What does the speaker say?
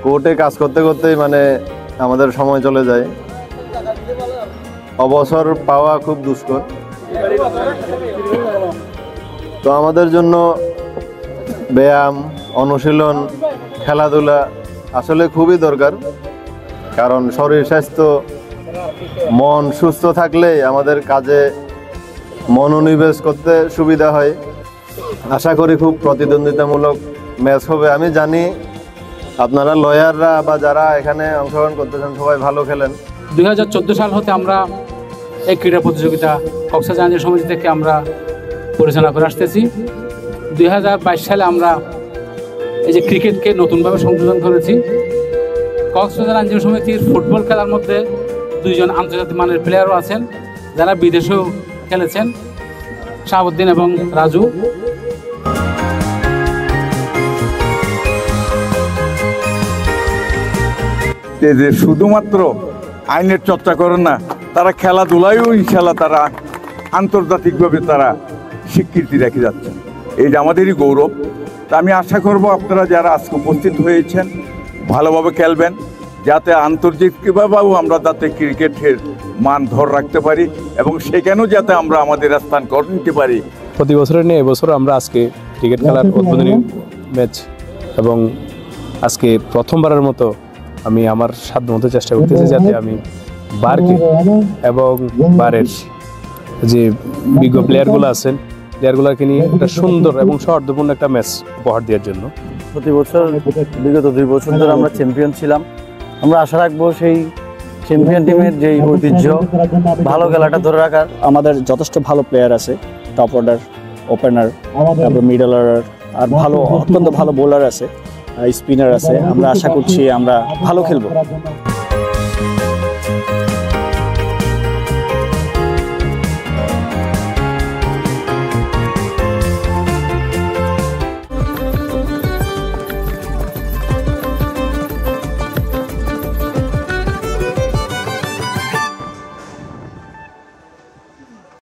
কোর্টে কাজ করতে করতেই মানে আমাদের সময় চলে যায়, অবসর পাওয়া খুব দুষ্কর। তো আমাদের জন্য ব্যায়াম, অনুশীলন, খেলাধুলা আসলে খুবই দরকার, কারণ শরীর স্বাস্থ্য, মন সুস্থ থাকলেই আমাদের কাজে মনোনিবেশ করতে সুবিধা হয়। আশা করি খুব প্রতিদ্বন্দ্বিতামূলক ম্যাচ হবে। আমি জানি আপনারা লয়াররা বা যারা এখানে অংশগ্রহণ করতেছেন সবাই ভালো খেলেন। 2014 সাল হতে আমরা এই ক্রীড়া প্রতিযোগিতা কক্সবাজার আঞ্চলিক সমিতি থেকে আমরা পরিচালনা করে আসতেছি। 2022 সালে আমরা এই যে ক্রিকেটকে নতুনভাবে সংযোজন করেছি। কক্সবাজার আঞ্চলিক সমিতির ফুটবল খেলার মধ্যে 2 জন আন্তর্জাতিক মানের প্লেয়ারও আছেন, যারা বিদেশেও খেলেছেন, শাহাবুদ্দিন এবং রাজু। যে শুধুমাত্র আইনের চর্চা করেন না, তারা খেলাধুলায়ও ইনশাল্লাহ তারা আন্তর্জাতিকভাবে তারা স্বীকৃতি রেখে যাচ্ছেন। এই যে আমাদেরই গৌরব। তা আমি আশা করব আপনারা যারা আজকে উপস্থিত হয়েছেন ভালোভাবে খেলবেন, যাতে আন্তর্জাতিকভাবেও আমরা যাতে ক্রিকেটের মান ধরে রাখতে পারি এবং সেখানেও যাতে আমরা আমাদের স্থান করে নিতে পারি। প্রতি বছরের নিয়ে এবছর আমরা আজকে ক্রিকেট খেলার উদ্বোধনী ম্যাচ এবং আজকে প্রথমবারের মতো আমি আমার সাধ্যমতো চেষ্টা করতেছি যাতে আমি বারকে এবং বারের যে বিজ্ঞ প্লেয়ারগুলো আছেন প্লেয়ারগুলোকে নিয়ে একটা সুন্দর এবং সৌহার্দ্যপূর্ণ একটা ম্যাচ উপহার দেওয়ার জন্য। প্রতি বছর বিগত 2 বছর ধরে আমরা চ্যাম্পিয়ন ছিলাম। আমরা আশা রাখবো সেই চ্যাম্পিয়ন টিমের যেই ঐতিহ্য, ভালো খেলাটা ধরে রাখার। আমাদের যথেষ্ট ভালো প্লেয়ার আছে, টপ অর্ডার, ওপেনার, তারপর মিডল অর্ডার, আর ভালো অত্যন্ত ভালো বোলার আছে, স্পিনার আছে। আমরা আশা করছি আমরা ভালো খেলবো।